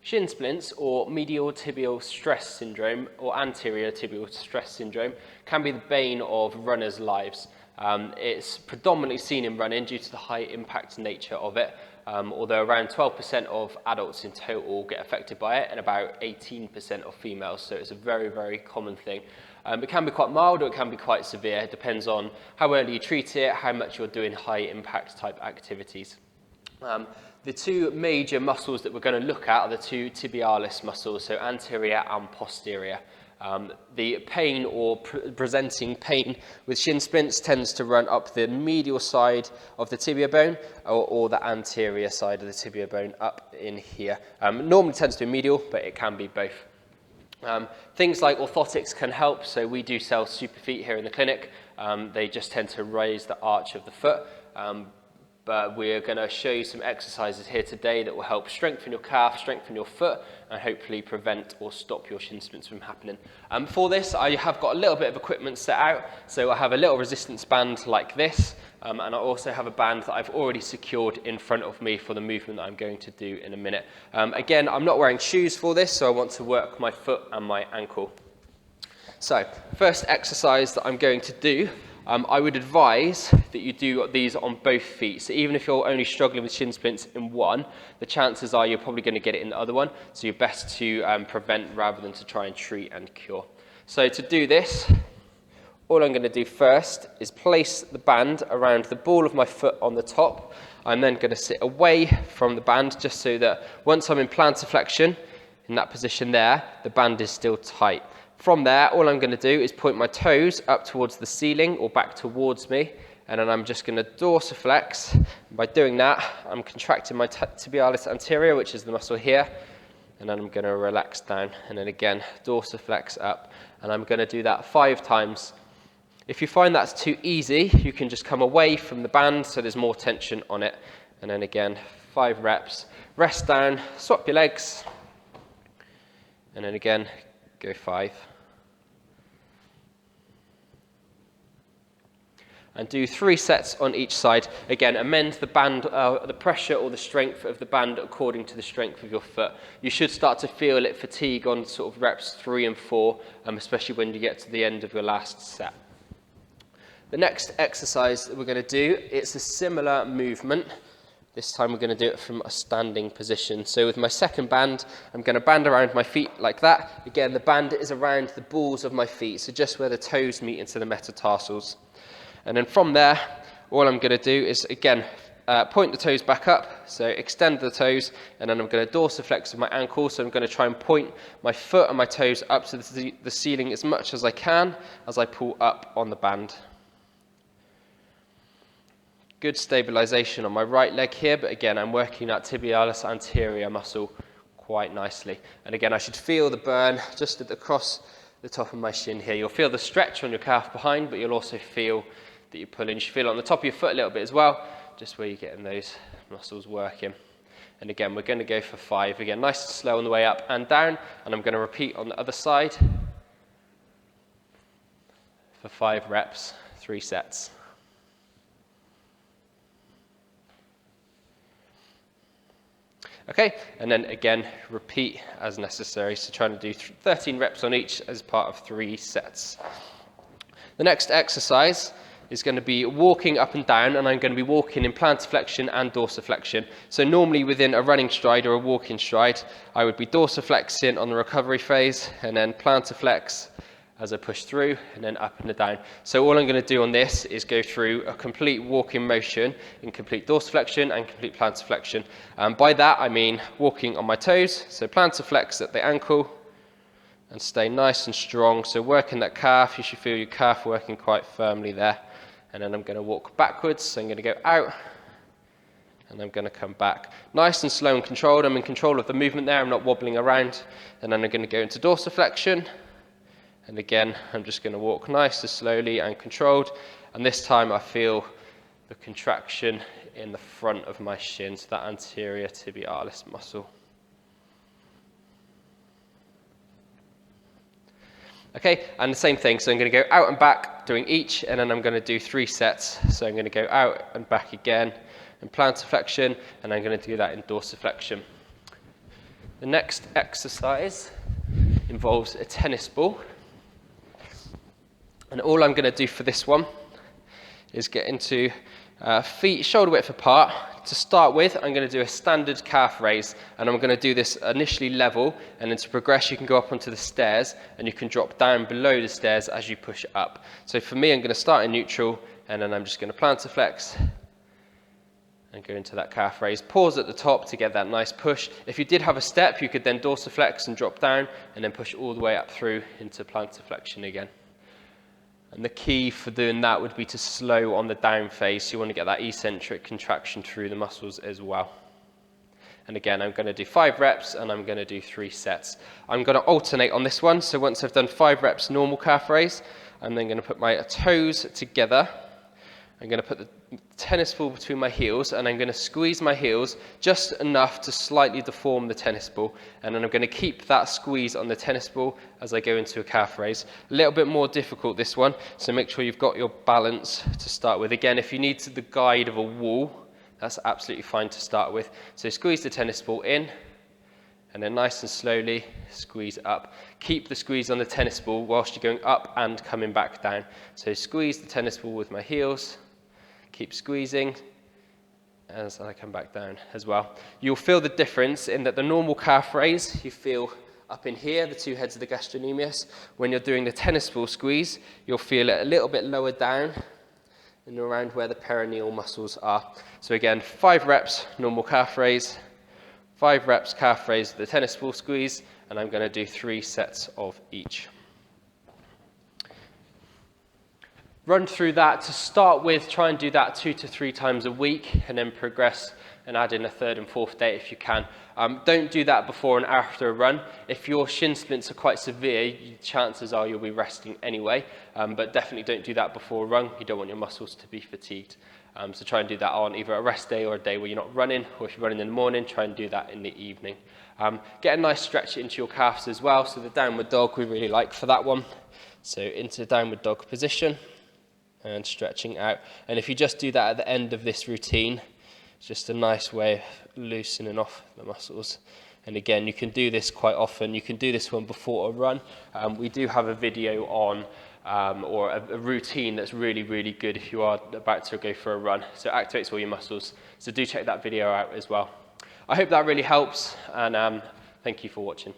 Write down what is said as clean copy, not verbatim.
Shin splints, or medial tibial stress syndrome, or anterior tibial stress syndrome, can be the bane of runners' lives. It's predominantly seen in running due to the high impact nature of it, although around 12% of adults in total get affected by it and about 18% of females, so it's a very, very common thing. It can be quite mild or it can be quite severe. It depends on how early you treat it, how much you're doing high impact type activities. The two major muscles that we're going to look at are the two tibialis muscles, so anterior and posterior. The pain or presenting pain with shin splints tends to run up the medial side of the tibia bone or the anterior side of the tibia bone up in here. Normally tends to be medial, but it can be both. Things like orthotics can help, so we do sell super feet here in the clinic. They just tend to raise the arch of the foot. But we're going to show you some exercises here today that will help strengthen your calf, strengthen your foot, and hopefully prevent or stop your shin splints from happening. For this, I have got a little bit of equipment set out. So I have a little resistance band like this, and I also have a band that I've already secured in front of me for the movement that I'm going to do in a minute. Again, I'm not wearing shoes for this, so I want to work my foot and my ankle. So, first exercise that I'm going to do, I would advise that you do these on both feet. So even if you're only struggling with shin splints in one, the chances are you're probably going to get it in the other one. So you're best to prevent rather than to try and treat and cure. So to do this, all I'm going to do first is place the band around the ball of my foot on the top. I'm then going to sit away from the band just so that once I'm in plantar flexion, in that position there, the band is still tight. From there, all I'm going to do is point my toes up towards the ceiling or back towards me, and then I'm just going to dorsiflex. And by doing that, I'm contracting my tibialis anterior, which is the muscle here, and then I'm going to relax down, and then again, dorsiflex up, and I'm going to do that 5 times. If you find that's too easy, you can just come away from the band so there's more tension on it, and then again, 5 reps. Rest down, swap your legs, and then again, go 5. And do 3 sets on each side. Again, amend the band, the pressure or the strength of the band according to the strength of your foot. You should start to feel it fatigue on sort of reps 3 and 4, especially when you get to the end of your last set. The next exercise that we're going to do, it's a similar movement. This time we're going to do it from a standing position. So with my second band, I'm going to band around my feet like that. Again, the band is around the balls of my feet, so just where the toes meet into the metatarsals. And then from there, all I'm going to do is, again, point the toes back up, so extend the toes, and then I'm going to dorsiflex with my ankle, so I'm going to try and point my foot and my toes up to the ceiling as much as I can as I pull up on the band. Good stabilization on my right leg here, but again, I'm working that tibialis anterior muscle quite nicely. And again, I should feel the burn just across the top of my shin here. You'll feel the stretch on your calf behind, but you'll also feel that you're pulling. You should feel it on the top of your foot a little bit as well, just where you're getting those muscles working. And again, we're going to go for 5. Again, nice and slow on the way up and down, and I'm going to repeat on the other side for 5 reps, 3 sets. Okay, and then again, repeat as necessary. So trying to do 13 reps on each as part of 3 sets. The next exercise is going to be walking up and down, and I'm going to be walking in plantar flexion and dorsiflexion. So normally within a running stride or a walking stride, I would be dorsiflexing on the recovery phase, and then plantar flex as I push through, and then up and down. So all I'm going to do on this is go through a complete walking motion in complete dorsiflexion and complete plantar flexion. By that, I mean walking on my toes, so plantar flex at the ankle, and stay nice and strong. So working that calf, you should feel your calf working quite firmly there. And then I'm going to walk backwards, so I'm going to go out, and I'm going to come back. Nice and slow and controlled. I'm in control of the movement there, I'm not wobbling around. And then I'm going to go into dorsiflexion. And again, I'm just going to walk nice and slowly and controlled. And this time I feel the contraction in the front of my shin, so that anterior tibialis muscle. Okay, and the same thing, so I'm going to go out and back doing each, and then I'm going to do 3 sets. So I'm going to go out and back again in plantar flexion, and I'm going to do that in dorsiflexion. The next exercise involves a tennis ball. And all I'm going to do for this one is get into feet shoulder width apart. To start with, I'm going to do a standard calf raise, and I'm going to do this initially level, and then to progress you can go up onto the stairs and you can drop down below the stairs as you push up. So for me, I'm going to start in neutral, and then I'm just going to plantar flex and go into that calf raise. Pause at the top to get that nice push. If you did have a step, you could then dorsiflex and drop down and then push all the way up through into plantar flexion again. And the key for doing that would be to slow on the down phase. So you want to get that eccentric contraction through the muscles as well. And again, I'm going to do 5 reps and I'm going to do 3 sets. I'm going to alternate on this one. So once I've done 5 reps normal calf raise, I'm then going to put my toes together. I'm going to put the tennis ball between my heels, and I'm going to squeeze my heels just enough to slightly deform the tennis ball, and then I'm going to keep that squeeze on the tennis ball as I go into a calf raise. A little bit more difficult this one, so make sure you've got your balance to start with. Again, if you need the guide of a wall, that's absolutely fine to start with. So squeeze the tennis ball in, and then nice and slowly squeeze up. Keep the squeeze on the tennis ball whilst you're going up and coming back down. So squeeze the tennis ball with my heels, keep squeezing as I come back down as well. You'll feel the difference in that the normal calf raise, you feel up in here, the 2 heads of the gastrocnemius. When you're doing the tennis ball squeeze, you'll feel it a little bit lower down and around where the perineal muscles are. So again, 5 reps, normal calf raise, 5 reps calf raise, the tennis ball squeeze, and I'm going to do 3 sets of each. Run through that. To start with, try and do that 2 to 3 times a week, and then progress and add in a 3rd and 4th day if you can. Don't do that before and after a run. If your shin splints are quite severe, chances are you'll be resting anyway, but definitely don't do that before a run. You don't want your muscles to be fatigued. So try and do that on either a rest day or a day where you're not running, or if you're running in the morning, try and do that in the evening. Get a nice stretch into your calves as well. So the downward dog we really like for that one. So into downward dog position and stretching out. And if you just do that at the end of this routine, it's just a nice way of loosening off the muscles. And again, you can do this quite often. You can do this one before a run. We do have a video on or a routine that's really, really good if you are about to go for a run. So it activates all your muscles. So do check that video out as well. I hope that really helps, and thank you for watching.